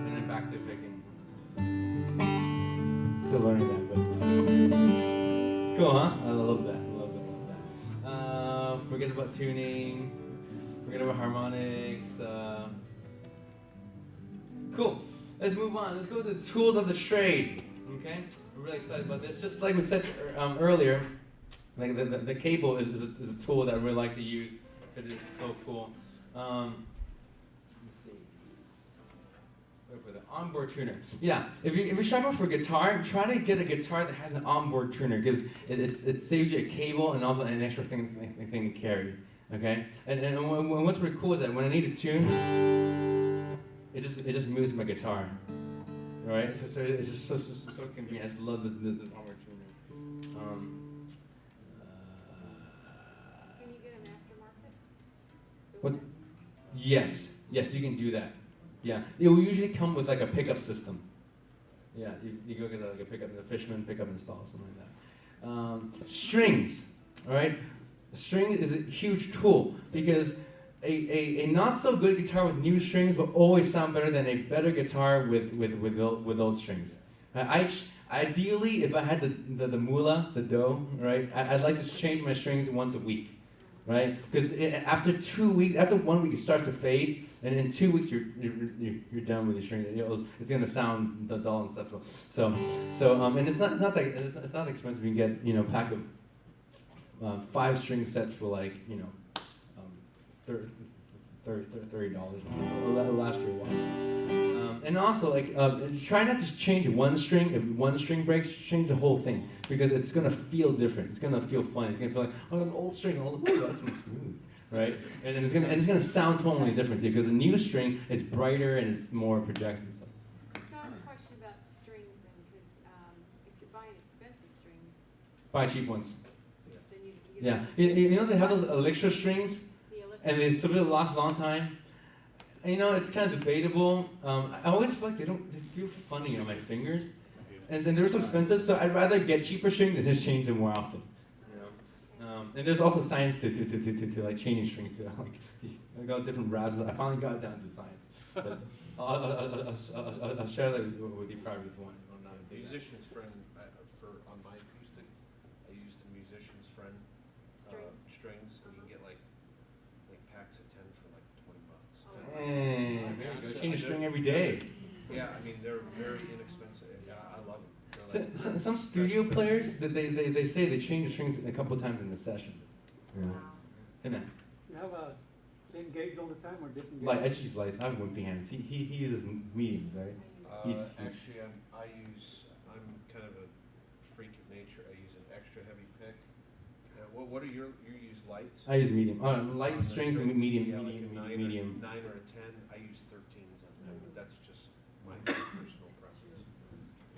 and then back to picking. Still learning that, but cool, huh? I love that. Forget about tuning. Forget about harmonics. Cool. Let's move on. Let's go to the tools of the trade. Okay, we're really excited about this. Just like we said earlier, like the cable is a tool that I really like to use because it's so cool. Let's see. For the onboard tuner. Yeah, if you're shopping for a guitar, try to get a guitar that has an onboard tuner because it saves you a cable and also an extra thing to carry. Okay, and what's really cool is that when I need a tune, it just moves my guitar. Right, so it's just so convenient. I just love this onboard tuner. Can you get an aftermarket? What? Yes, you can do that. Yeah, it will usually come with like a pickup system. Yeah, you go get like a pickup, the Fishman pickup install, something like that. Strings, all right? String is a huge tool because a not so good guitar with new strings will always sound better than a better guitar with old strings. Ideally, if I had the moolah, the dough, right? I'd like to change my strings once a week. Right? Because after 1 week, it starts to fade, and in 2 weeks you're done with your string. It's gonna sound dull and stuff. So and it's not that expensive. You can get a pack of 5 string sets for like $30. It'll last you a while. And also try not to change one string. If one string breaks, change the whole thing because it's gonna feel different. It's gonna feel fun. It's gonna feel like an old string. That's smooth, right? And it's gonna sound totally different too because a new string is brighter and it's more projected. So I have a question about strings then, because if you're buying expensive strings, buy cheap ones. then you Yeah, you know they have those Electro strings, and they still last a long time. And, it's kind of debatable. I always feel like they feel funny on my fingers, and they're so expensive. So I'd rather get cheaper strings and just change them more often. And there's also science to like changing strings too. Like I got different raps. I finally got down to science. But I'll share that with you privately if you want. Musician's friend on my acoustic, I used the musician's friend strings, and you can get like packs of 10 for like $20. Hey, there you go. Change a string every day. Yeah, I mean they're very inexpensive. Yeah, I love them. Some studio players, they say they change the strings a couple times in the session. Hey man. You have a same gauge all the time or different gauge? Light, I just use lights. I have wimpy hands. He uses mediums, right? Actually, I'm kind of a freak of nature. I use an extra heavy pick. What are you use lights? I use medium. Light strings and medium. Yeah, like a 9 medium. Or a 10. I use 13s on them, but that's just my personal preference.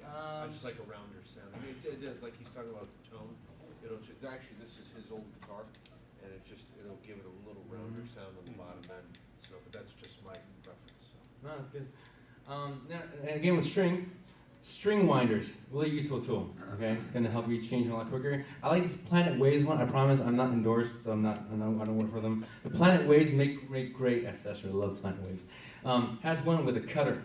I just like a rounder sound. I mean, like he's talking about the tone. Actually, this is his old guitar, and it'll give it a little rounder sound on the bottom end. So, but that's just my preference. So. No, that's good. Now, and again with strings, string winders, really useful tool. Okay, it's gonna help you change a lot quicker. I like this Planet Waves one. I promise I'm not endorsed, so I don't work for them. The Planet Waves make great accessories. I love Planet Waves. Has one with a cutter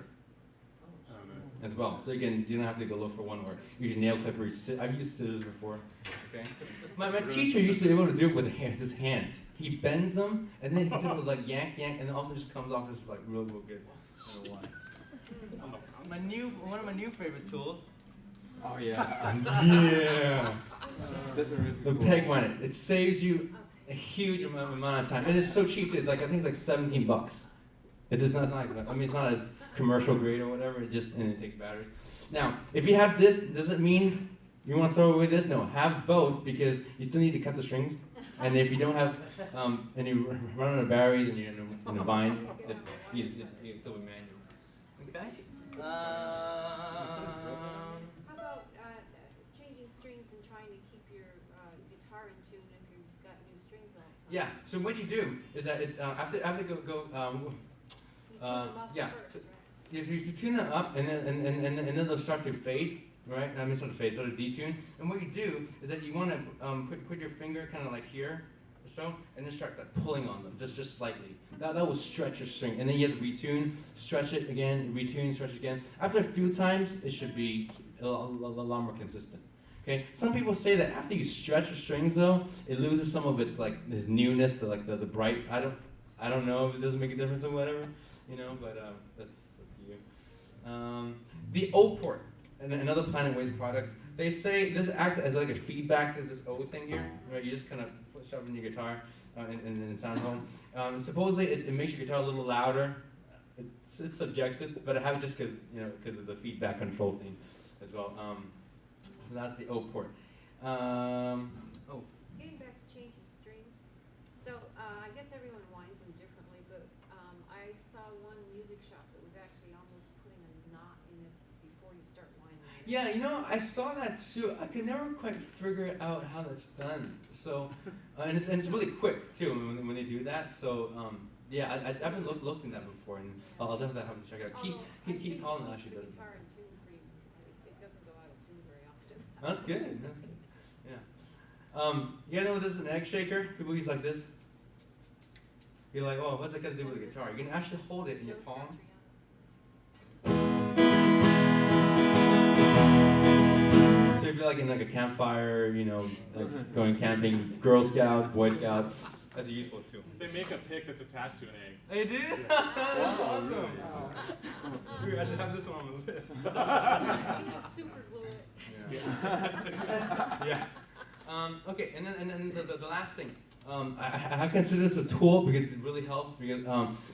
as well, so you don't have to go look for one or use your nail clipper. I've used scissors before. Okay, my teacher used to be able to do it with his hands. He bends them and then he's able to like yank, and then also just comes off just like real good. I don't know why. One of my new favorite tools. Oh yeah, yeah. The peg winder. It saves you a huge amount of time, and it's so cheap. It's like I think it's like $17. It's just not. I mean, it's not as commercial grade or whatever. It just and it takes batteries. Now, if you have this, does it mean you want to throw away this? No, have both because you still need to cut the strings. And if you don't have, and you run out of batteries and you're in a bind, you still be manual. Okay. How about changing strings and trying to keep your guitar in tune if you've got new strings all the time? Yeah. So what you do is that it's, after go. You tune them up Yeah. first, right? Yeah, so you tune them up, and then they'll start to fade, right? I mean, sort of fade, sort of detune. And what you do is that you want to put your finger kind of like here, or so, and then start like pulling on them, just slightly. That will stretch your string, and then you have to retune, stretch it again, retune, stretch it again. After a few times, it should be a lot more consistent. Okay. Some people say that after you stretch your strings, though, it loses some of its like its newness, the bright. I don't know if it doesn't make a difference or whatever, you know, but that's you. The O port, another Planet Waves product. They say this acts as like a feedback to this O thing here, right? You just kind of shove it in your guitar in sound home. Supposedly it makes your guitar a little louder. It's subjective, but I have it just because of the feedback control thing as well. So that's the O port. Getting back to changing strings, so I guess everyone winds them differently, but I saw one music shop that was actually almost putting a knot in it before you start winding it. Yeah, I saw that too. I could never quite figure out how that's done. So, and it's really quick too when they do that. So, yeah, I haven't looked into that before, and I'll definitely have to check it out. Keith Holland actually does it. Guitar in tune it doesn't go out of tune very often. That's good. That's good. Yeah. You guys know this is an egg shaker? People use like this. You're like, oh, what's it got to do with the guitar? You can actually hold it in your palm. So if you're like in like a campfire, like going camping, Girl Scout, Boy Scout, that's useful too. They make a pick that's attached to an egg. They do? That's awesome. I should have this one on the list. Super glue it. Yeah. Okay, and then the last thing. I consider this a tool because it really helps.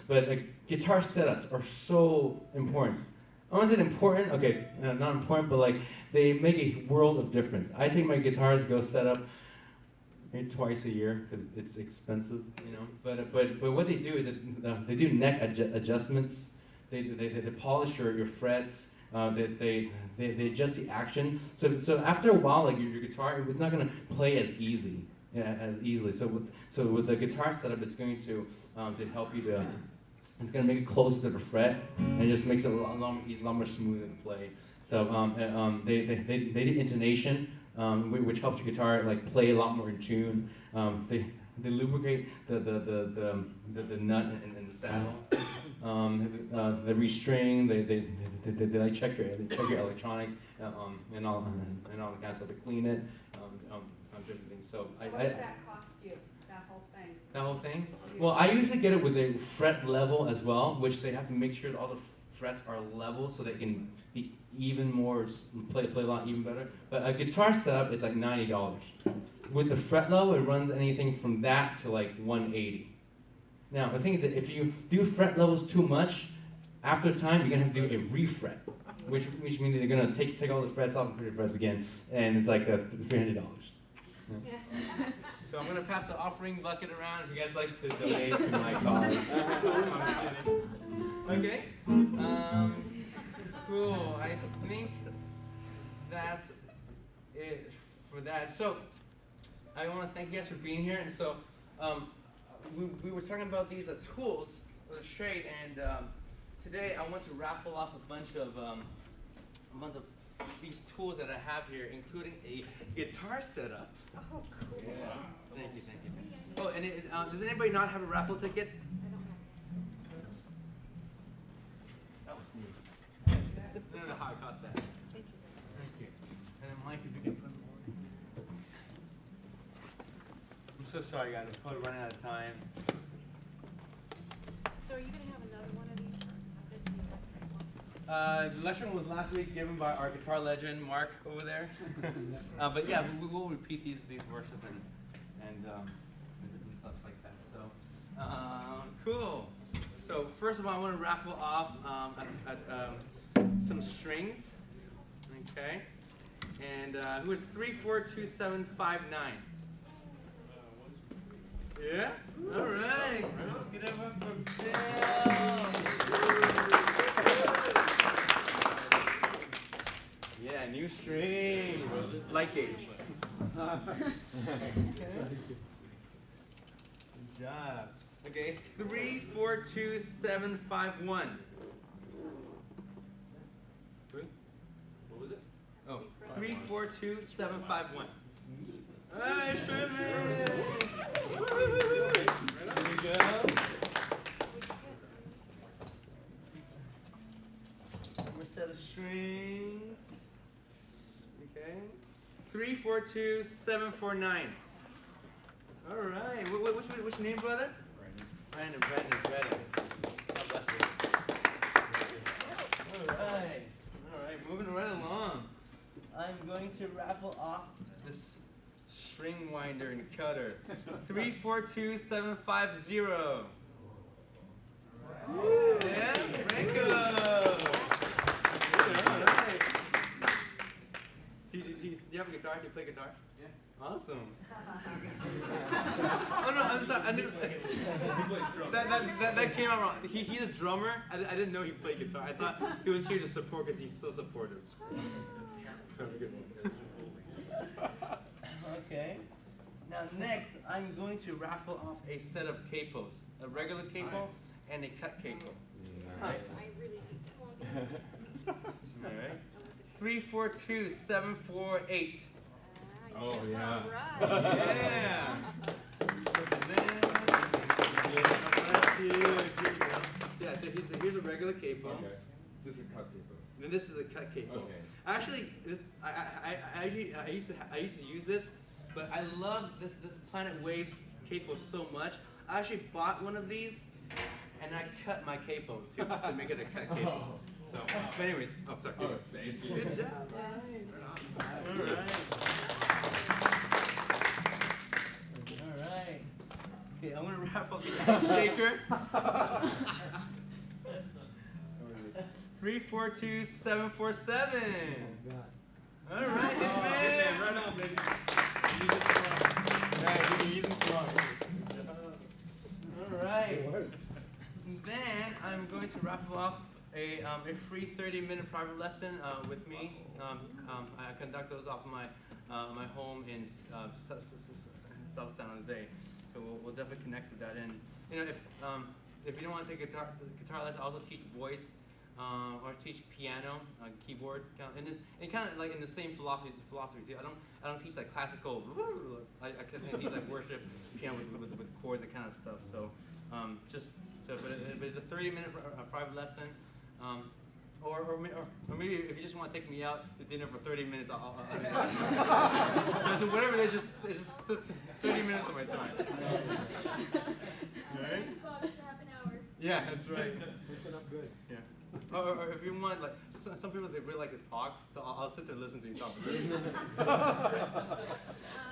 But guitar setups are so important. I want to say important. Okay, not important, but like they make a world of difference. I take my guitars to go set up maybe twice a year because it's expensive, But what they do is that they do neck adjustments. They polish your frets. They adjust the action. So after a while, like your guitar, it's not going to play as easily. So with the guitar setup, it's going to help you to. It's going to make it closer to the fret, and it just makes it a lot more smooth to play. So they do intonation, which helps your guitar like play a lot more in tune. They lubricate the nut and the saddle. They restring. They like check your electronics and all the kind of stuff. They clean it. Different things. So What does that cost you? That whole thing? That whole thing? Well, I usually get it with a fret level as well, which they have to make sure that all the frets are level so they can be even more, play a lot even better. But a guitar setup is like $90. With the fret level, it runs anything from that to like $180. Now, the thing is that if you do fret levels too much, after time, you're going to have to do a refret, which means that they're going to take all the frets off and put your frets again, and it's like $300. Yeah. So I'm going to pass the offering bucket around if you guys like to donate to my cause. Okay. Cool. I think that's it for that. So I want to thank you guys for being here. And so we were talking about these tools for the shade, and today I want to raffle off a bunch of these tools that I have here, including a guitar setup. Oh, cool. Yeah. Thank you. Oh, and does anybody not have a raffle ticket? I don't have. That was me. I don't know how I caught that. Thank you. Thank you. And then Mike, if you can put more. I'm so sorry, guys. I'm probably running out of time. So are you going to have another one of these? Or this is the electric one? The lecture was last week given by our guitar legend, Mark, over there. But yeah, we will repeat these worship and first of all, I want to raffle off some strings. Okay. And who is 342759? Yeah? All right. Get up for Bill. Yeah, new strings. Light gauge. Okay. Good job. Okay, 342751. What was it? Oh, 342751. Hey, Sherman! There we go. More set of strings. Okay. 342749. All right. What's your name, brother? Brandon. God bless you. All right. Moving right along. I'm going to raffle off this string winder and cutter. 342750. Yeah, Franco. All right. Do you have a guitar? Do you play guitar? Yeah. Awesome. Oh no, I'm sorry. I knew that came out wrong. He's a drummer. I didn't know he played guitar. I thought he was here to support because he's so supportive. That was a good one. Okay. Now next, I'm going to raffle off a set of capos, a regular capo and a cut capo. I really need to. All right. 342748. Oh, yeah. All right. Yeah. Yeah, so here's a regular capo. Okay. This is a cut paper. Then this is a cut capo. Okay. Actually, this I used to use this, but I love this Planet Waves capo so much. I actually bought one of these, and I cut my capo to make it a cut capo. So, but anyways, sorry. Oh, thank you. Good job. All right. Okay, I'm gonna wrap up the shaker. 342747. All right, man. Right on, baby. Use it strong. Right, you can use it strong. All right. And then I'm going to raffle off a free 30-minute private lesson with me. I conduct those off my my home in South San Jose. So we'll definitely connect with that. And you know, if you don't want to take guitar lesson, I also teach voice or teach piano, keyboard, and kind of like in the same philosophy too. I don't teach like classical. I teach like worship piano with chords and kind of stuff. So but it's a 30-minute private lesson. Or maybe if you just want to take me out to dinner for 30 minutes, I'll so whatever it is, just 30 minutes of my time. Right? Yeah, that's right. Good. Yeah. Or if you want, like some people they really like to talk, so I'll sit there and listen to you talk.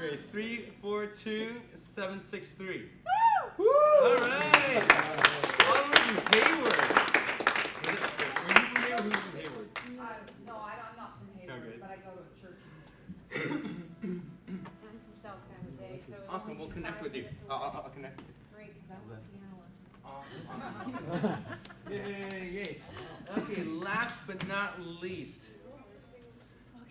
Okay, 342763. Woo! All right. All the way from Hayward. Who's from Hayward? No, I'm not from Hayward, Okay. but I go to a church. I'm from South San Jose, so. it Awesome, only we'll be connect 5 with you. minutes I'll away. connect. Great, because I want piano lessons. Awesome. Yay. Okay, last but not least,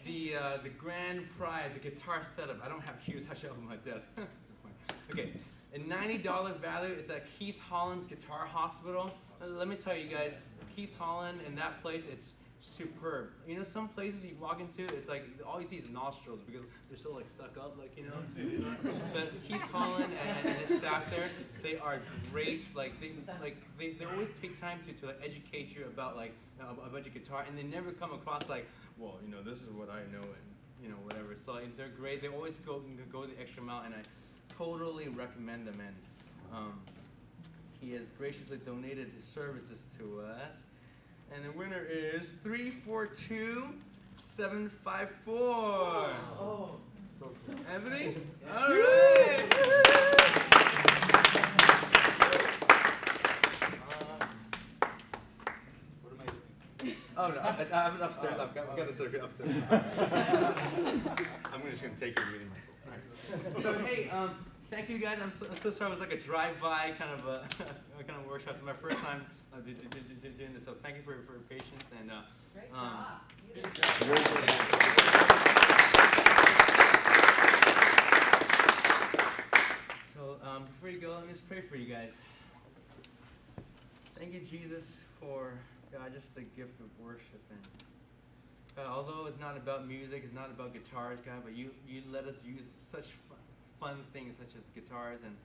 the grand prize, the guitar setup. I don't have cues actually on my desk. Okay, a $90 value. It's at Keith Holland's Guitar Hospital. Let me tell you guys, Keith Holland in that place, it's superb. You know, some places you walk into, it's like all you see is nostrils because they're so like stuck up, like, you know. But Keith Holland and his staff there, they are great. They always take time to like, educate you about like about your guitar, and they never come across like, well, you know, this is what I know and you know whatever. So they're great. They always go the extra mile, and I totally recommend them. And he has graciously donated his services to us. And the winner is 342754. Oh. Anthony? All right. Oh no, I have it upstairs. I've got the circuit upstairs. I'm just gonna take your meeting myself. All right. So hey, thank you guys. I'm so sorry. It was like a drive-by kind of kind of workshop. It's my first time doing this. So thank you for your patience and. Great job. You did So before you go, let me just pray for you guys. Thank you, Jesus, for God, just the gift of worship. And God, although it's not about music, it's not about guitars, God, but you let us use such fun things such as guitars and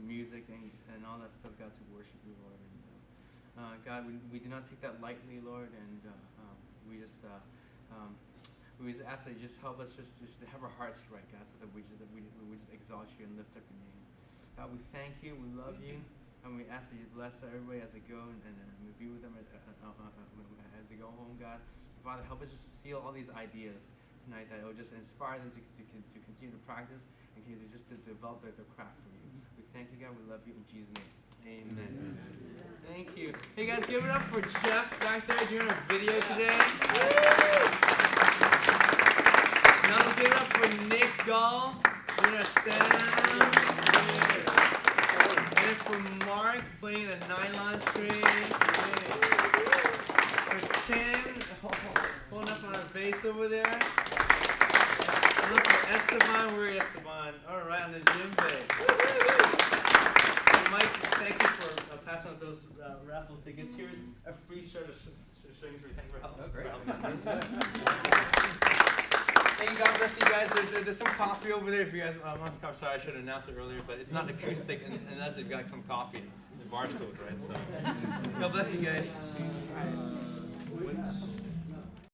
music and all that stuff, God, to worship you, Lord. And God, we do not take that lightly, Lord, and we just ask that you just help us just to have our hearts right, God, so that we just exalt you and lift up your name. God, we thank you, we love you, and we ask that you bless everybody as they go and be with them as they go home, God. Father, help us just seal all these ideas tonight that it will just inspire them to continue to practice and continue just to develop their craft for you. We thank you, God. We love you in Jesus' name. Amen. Thank you. Hey guys, give it up for Jeff back there doing a video today. Now let's give it up for Nick Gall doing a sound. And it's for Mark playing the nylon string. For Tim holding up on a bass over there. And look for Esteban. Where is Esteban? All right, on the djembe. Mike, thank you for passing on those raffle tickets. Here's a free shirt of strings for you. Thank you for helping. Oh, great. Thank you. God bless you guys. There's some coffee over there. If you guys, I'm sorry, I should have announced it earlier, but it's not acoustic unless you've got some coffee. The bar stools, right? So, God bless you guys.